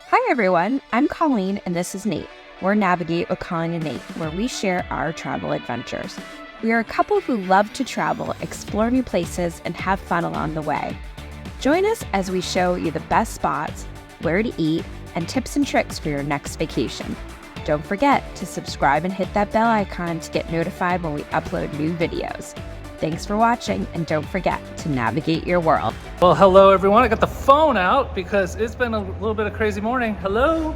Hi everyone, I'm Colleen and this is Nate. We're Navigate with Colleen and Nate, where we share our travel adventures. We are a couple who love to travel, explore new places, and have fun along the way. Join us as we show you the best spots, where to eat, and tips and tricks for your next vacation. Don't forget to subscribe and hit that bell icon to get notified when we upload new videos. Thanks for watching, and don't forget to navigate your world. Well, hello everyone. I got the phone out because it's been a little bit of a crazy morning. Hello.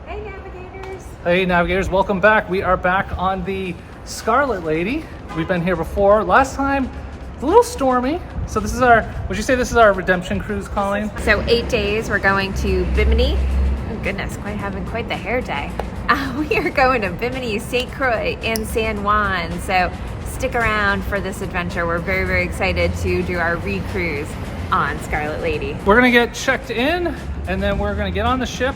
Hey navigators. Hey navigators, welcome back. We are back on the Scarlet Lady. We've been here before. Last time, it's a little stormy. So this is our, would you say this is our redemption cruise, Colleen? So 8 days, we're going to Bimini. Oh goodness, having quite the hair day. We are going to Bimini, St. Croix, and San Juan. So stick around for this adventure. We're very, very excited to do our re-cruise on Scarlet Lady. We're gonna get checked in and then we're gonna get on the ship.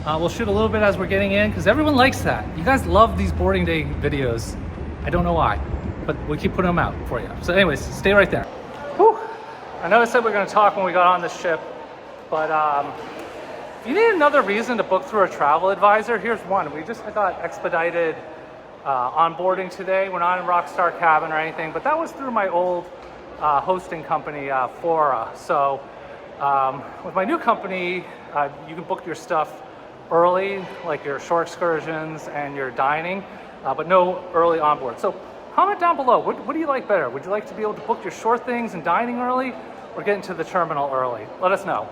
We'll shoot a little bit as we're getting in because everyone likes that. You guys love these boarding day videos. I don't know why, but we keep putting them out for you. So anyways, stay right there. Whew. I know I said we were gonna talk when we got on the ship, but if you need another reason to book through a travel advisor, here's one. We just got expedited onboarding today. We're not in Rockstar Cabin or anything, but that was through my old hosting company, Flora. So with my new company, you can book your stuff early, like your shore excursions and your dining, but no early onboard. So comment down below, what do you like better? Would you like to be able to book your shore things and dining early or get into the terminal early? Let us know.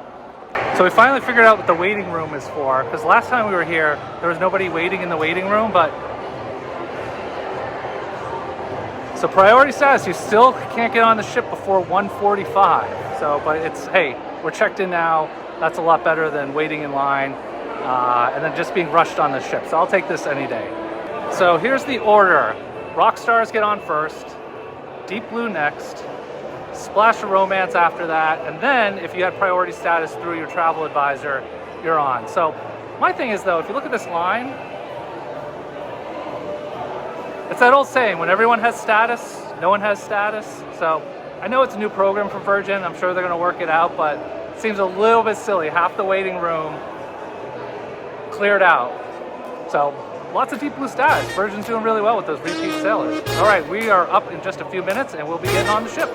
So we finally figured out what the waiting room is for, because last time we were here, there was nobody waiting in the waiting room, but so priority status, you still can't get on the ship before 1:45. So, but it's, hey, we're checked in now. That's a lot better than waiting in line and then just being rushed on the ship. So I'll take this any day. So here's the order. Rockstars get on first, Deep Blue next, Splash of Romance after that, and then if you had priority status through your travel advisor, you're on. So my thing is though, if you look at this line, it's that old saying, when everyone has status, no one has status. So I know it's a new program for Virgin. I'm sure they're going to work it out, but it seems a little bit silly. Half the waiting room cleared out. So lots of Deep Blue status. Virgin's doing really well with those repeat sailors. All right, we are up in just a few minutes and we'll be getting on the ship.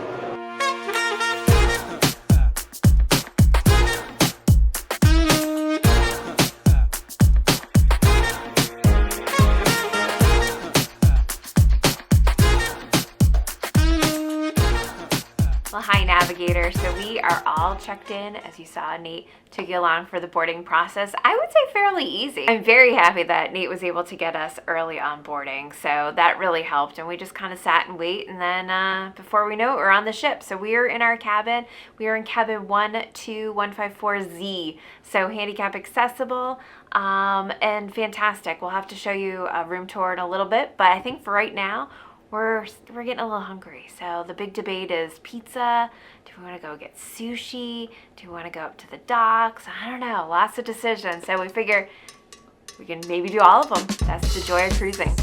Well, hi navigators. So we are all checked in. As you saw, Nate took you along for the boarding process. I would say fairly easy. I'm very happy that Nate was able to get us early on boarding. So that really helped. And we just kind of sat and wait. And then before we know it, we're on the ship. So we are in our cabin. We are in cabin 12154Z. So handicap accessible and fantastic. We'll have to show you a room tour in a little bit. But I think for right now, we're getting a little hungry. So the big debate is pizza. Do we want to go get sushi? Do we want to go up to the docks? I don't know. Lots of decisions. So we figure we can maybe do all of them. That's the joy of cruising.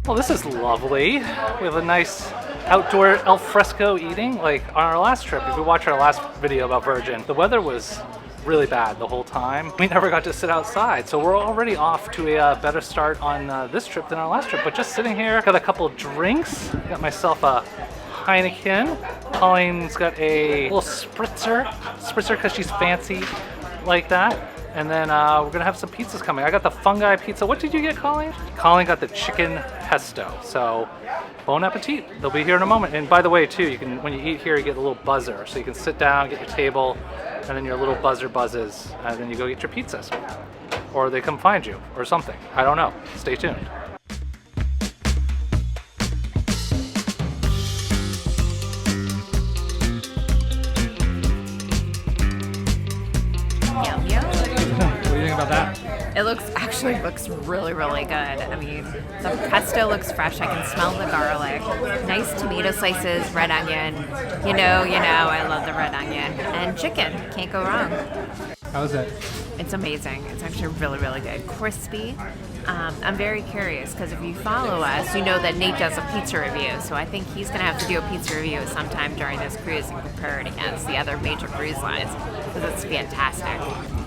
Well, this is lovely. We have a nice outdoor al fresco eating. Like on our last trip, if you watch our last video about Virgin, the weather was really bad the whole time. We never got to sit outside. So we're already off to a better start on this trip than our last trip. But just sitting here, got a couple of drinks. Got myself a Heineken. Colleen's got a little spritzer because she's fancy like that. And then we're gonna have some pizzas coming. I got the fungi pizza. What did you get, Colleen? Colleen got the chicken pesto. So, bon appetit. They'll be here in a moment. And by the way, too, you can, when you eat here, you get a little buzzer. So you can sit down, get your table, and then your little buzzer buzzes, and then you go get your pizzas. Or they come find you, or something. I don't know. Stay tuned. Yum, yum. What do you think about that? It actually looks really, really good. I mean, the pesto looks fresh. I can smell the garlic. Nice tomato slices, red onion. You know, I love the red onion. And chicken, can't go wrong. How's it? It's amazing. It's actually really, really good. Crispy. I'm very curious because if you follow us, you know that Nate does a pizza review. So I think he's going to have to do a pizza review sometime during this cruise and compare it against the other major cruise lines because it's fantastic.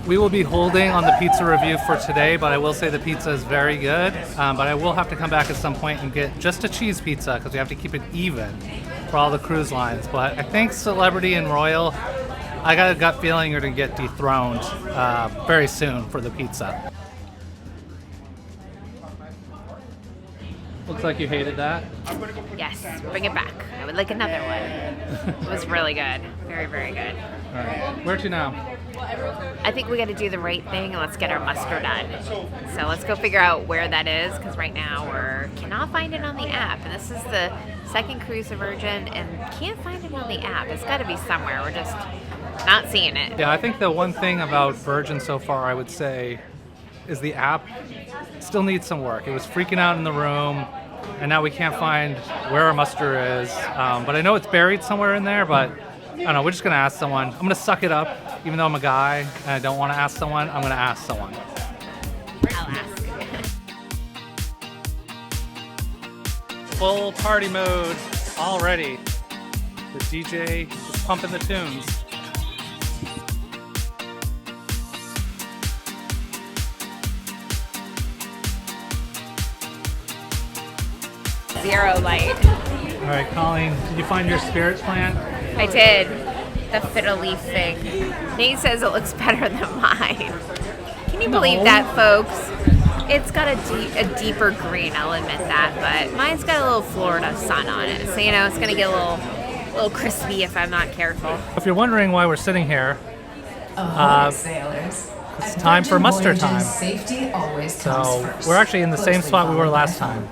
We will be holding on the pizza review for today, but I will say the pizza is very good. But I will have to come back at some point and get just a cheese pizza because we have to keep it even for all the cruise lines. But I think Celebrity and Royal, I got a gut feeling you're going to get dethroned very soon for the pizza. Looks like you hated that. Yes, bring it back. I would like another one. It was really good. Very, very good. All right, where to now? I think we got to do the right thing and let's get our muster done. So let's go figure out where that is because right now we cannot find it on the app. And this is the second cruise of Virgin and can't find it on the app. It's got to be somewhere. We're just not seeing it. Yeah, I think the one thing about Virgin so far, I would say, is the app still needs some work. It was freaking out in the room, and now we can't find where our muster is. But I know it's buried somewhere in there, but I don't know, we're just gonna ask someone. I'm gonna suck it up, even though I'm a guy and I don't wanna ask someone, I'm gonna ask someone. I'll ask. Full party mode already. The DJ is pumping the tunes. Zero light. All right, Colleen, did you find your spirits plant? I did. The fiddle leaf thing. Nate says it looks better than mine. Can you believe that, folks? It's got a deeper green, I'll admit that, but mine's got a little Florida sun on it. So, it's going to get a little crispy if I'm not careful. If you're wondering why we're sitting here, sailors. it's time for muster Voyages, time. Safety always So comes first. we're actually in the same Closely spot we were followed last by time.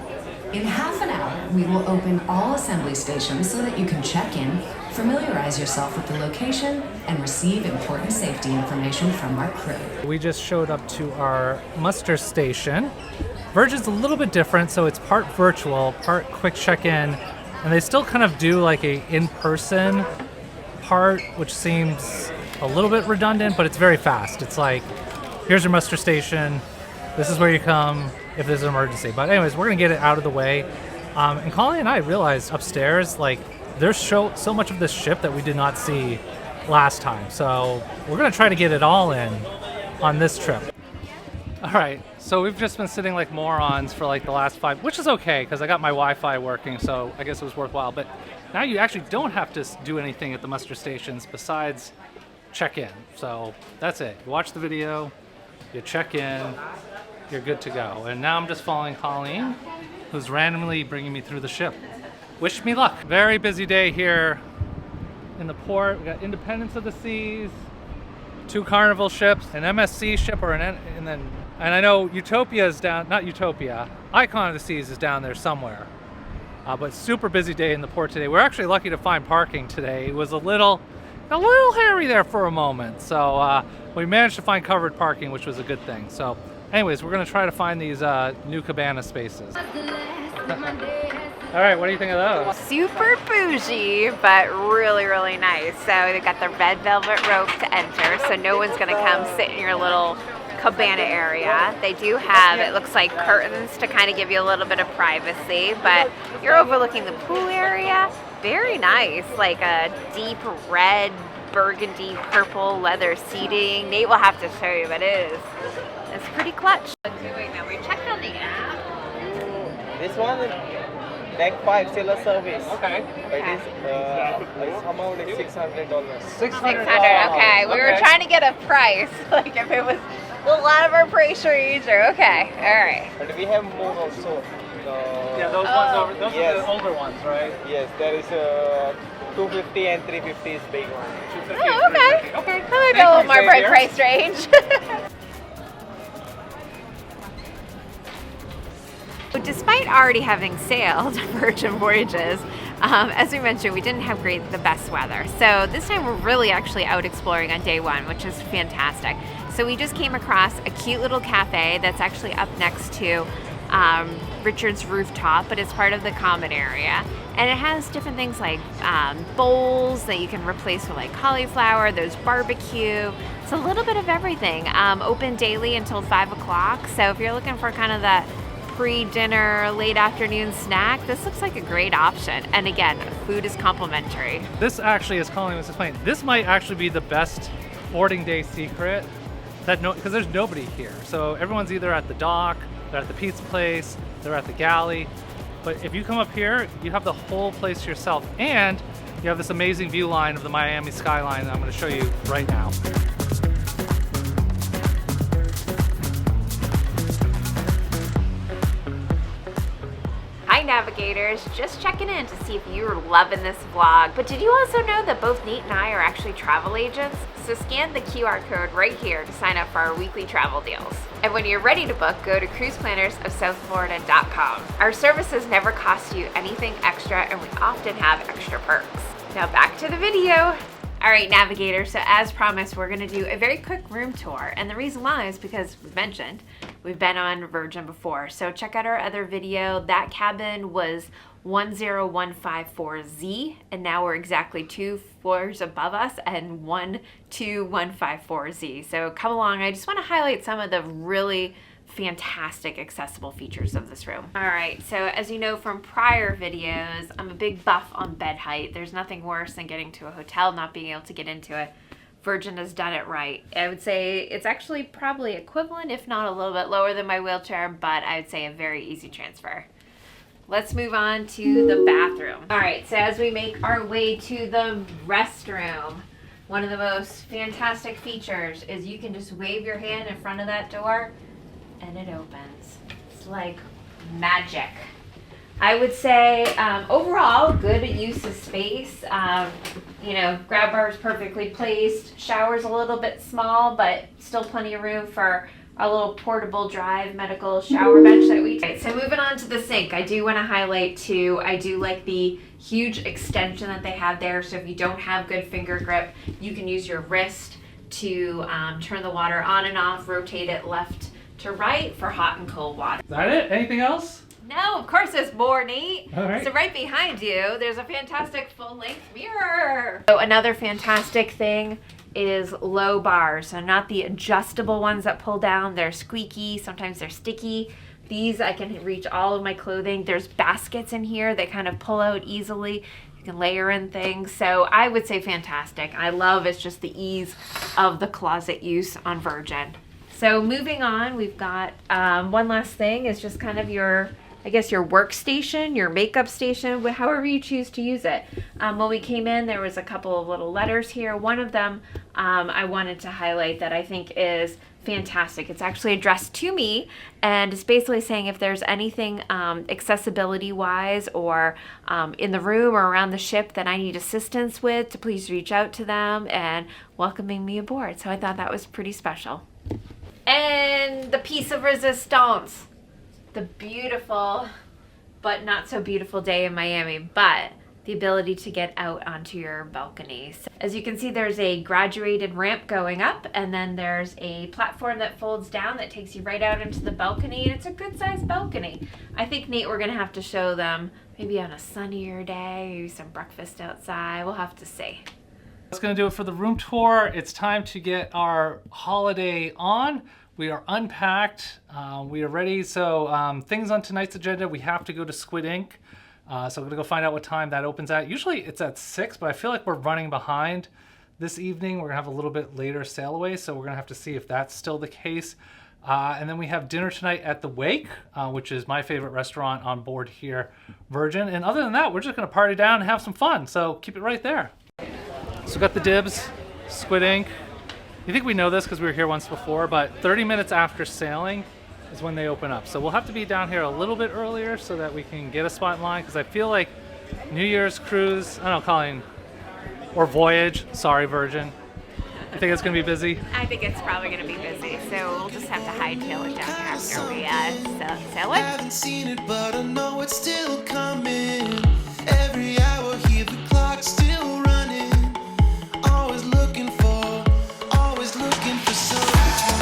In half an hour, we will open all assembly stations so that you can check in, familiarize yourself with the location, and receive important safety information from our crew. We just showed up to our muster station. Virgin's a little bit different, so it's part virtual, part quick check-in, and they still kind of do like a in-person part, which seems a little bit redundant, but it's very fast. It's like, here's your muster station, this is where you come if there's an emergency. But anyways, we're gonna get it out of the way. And Colleen and I realized upstairs, like, there's so much of this ship that we did not see last time. So we're gonna try to get it all in on this trip. All right, so we've just been sitting like morons for like the last 5, which is okay because I got my Wi-Fi working, so I guess it was worthwhile. But now you actually don't have to do anything at the muster stations besides check in. So that's it. You watch the video, you check in, you're good to go. And now I'm just following Colleen, who's randomly bringing me through the ship. Wish me luck. Very busy day here in the port. We got Independence of the Seas, 2 Carnival ships, an MSC ship, and I know Utopia is down, not Utopia, Icon of the Seas is down there somewhere. But super busy day in the port today. We're actually lucky to find parking today. It was a little hairy there for a moment. So we managed to find covered parking, which was a good thing. So anyways, we're gonna try to find these new cabana spaces. All right, what do you think of those? Super bougie, but really, really nice. So they've got the red velvet rope to enter, so no one's gonna come sit in your little cabana area. They do have, it looks like, curtains to kind of give you a little bit of privacy, but you're overlooking the pool area. Very nice, like a deep red, burgundy, purple leather seating. Nate will have to show you, but it's pretty clutch. Now we checked on the app. This one, deck 5 sailor service. Okay. It's amount is $600. 600, okay. We were trying to get a price, like if it was a little out of our price range, or okay, all right. But we have more also. Yeah, those ones over, those are Yes. the older ones, right? Yes, there is 250 and 350 is big one. Oh, okay. Okay. That might be a little more Thank you. price range. Despite already having sailed Virgin Voyages, as we mentioned, we didn't have the best weather. So this time we're really actually out exploring on day 1, which is fantastic. So we just came across a cute little cafe that's actually up next to Richard's rooftop, but it's part of the common area. And it has different things like bowls that you can replace with like cauliflower, there's barbecue. It's a little bit of everything. Open daily until 5 o'clock. So if you're looking for kind of that pre-dinner, late afternoon snack, this looks like a great option. And again, food is complimentary. This actually, as Colleen was explaining, this might actually be the best boarding day secret, that because there's nobody here. So everyone's either at the dock, they're at the pizza place, they're at the galley. But if you come up here, you have the whole place to yourself, and you have this amazing view line of the Miami skyline that I'm going to show you right now. Hi navigators, just checking in to see if you're loving this vlog. But did you also know that both Nate and I are actually travel agents? So scan the QR code right here to sign up for our weekly travel deals. And when you're ready to book, go to cruiseplannersofsouthflorida.com. Our services never cost you anything extra, and we often have extra perks. Now back to the video. All right, navigators, so as promised, we're gonna do a very quick room tour. And the reason why is because we've mentioned, we've been on Virgin before. So check out our other video. That cabin was 10154Z, and now we're exactly 2 floors above us and 12154Z. So come along. I just wanna highlight some of the really fantastic accessible features of this room. All right, so as you know from prior videos, I'm a big buff on bed height. There's nothing worse than getting to a hotel, not being able to get into it. Virgin has done it right. I would say it's actually probably equivalent, if not a little bit lower than my wheelchair, but I would say a very easy transfer. Let's move on to the bathroom. All right, so as we make our way to the restroom, one of the most fantastic features is you can just wave your hand in front of that door and it opens. It's like magic. I would say overall, good use of space. You know, grab bar is perfectly placed. Shower's a little bit small, but still plenty of room for a little portable drive medical shower bench that we take. So moving on to the sink, I do want to highlight too, I do like the huge extension that they have there. So if you don't have good finger grip, you can use your wrist to turn the water on and off, rotate it left to right for hot and cold water. Is that it? Anything else? No, of course there's more, Nate. All right. So right behind you, there's a fantastic full-length mirror. So another fantastic thing is low bars. So not the adjustable ones that pull down. They're squeaky, sometimes they're sticky. These, I can reach all of my clothing. There's baskets in here that kind of pull out easily. You can layer in things. So I would say fantastic. I love it's just the ease of the closet use on Virgin. So moving on, we've got one last thing is just kind of your, I guess your workstation, your makeup station, however you choose to use it. When we came in, there was a couple of little letters here. One of them I wanted to highlight that I think is fantastic. It's actually addressed to me, and it's basically saying if there's anything accessibility wise or in the room or around the ship that I need assistance with, to please reach out to them, and welcoming me aboard. So I thought that was pretty special. And the piece of resistance, the beautiful but not so beautiful day in Miami, but the ability to get out onto your balcony. So as you can see, there's a graduated ramp going up, and then there's a platform that folds down that takes you right out into the balcony, and it's a good sized balcony. I think, Nate, we're gonna have to show them maybe on a sunnier day, maybe some breakfast outside. We'll have to see. That's gonna do it for the room tour. It's time to get our holiday on. We are unpacked, we are ready. So things on tonight's agenda, we have to go to Squid Ink. So we're gonna go find out what time that opens at. Usually it's at 6, but I feel like we're running behind this evening. We're gonna have a little bit later sail away, so we're gonna have to see if that's still the case. And then we have dinner tonight at the Wake, which is my favorite restaurant on board here, Virgin. And other than that, we're just gonna party down and have some fun. So keep it right there. So we got the dibs, Squid Ink. You think we know this because we were here once before, but 30 minutes after sailing is when they open up. So we'll have to be down here a little bit earlier so that we can get a spot in line, because I feel like New Year's cruise, I don't know, Colleen, or voyage, sorry, Virgin. You think it's gonna be busy? I think it's probably gonna be busy, so we'll just have to hightail it down here after we sail I it. haven't seen it, but I know it's still coming. Every hour, hear the clock still running. Always looking for something.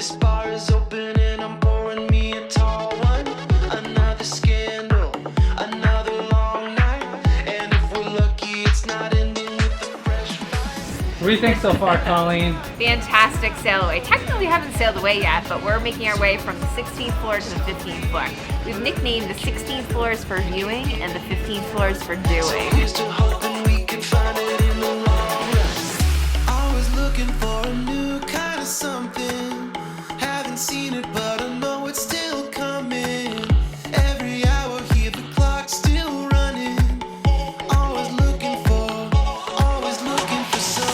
This bar is open and I'm pouring me a tall one. Another scandal, another long night. And if we're lucky, it's not ending with a fresh fight. What do you think so far, Colleen? Fantastic sail away. Technically, we haven't sailed away yet, but we're making our way from the 16th floor to the 15th floor. We've nicknamed the 16th floors for viewing and the 15th floors for doing. Here's to hoping we can find it in the long run. Always looking for a new kind of something. Haven't seen it, but I know it's still coming. Every hour, hear the clock still running. Always looking for something.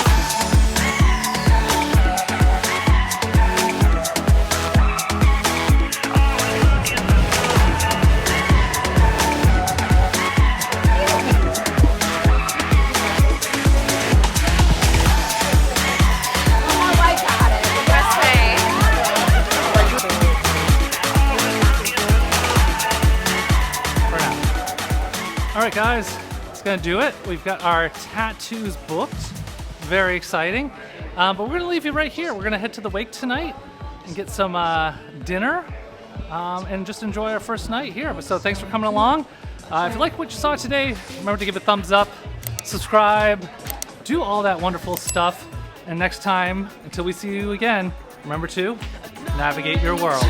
All right, guys, it's gonna do it. We've got our tattoos booked. Very exciting. But we're gonna leave you right here. We're gonna head to the wake tonight and get some dinner and just enjoy our first night here. So thanks for coming along. If you like what you saw today, remember to give it a thumbs up, subscribe, do all that wonderful stuff. And next time, until we see you again, remember to navigate your world.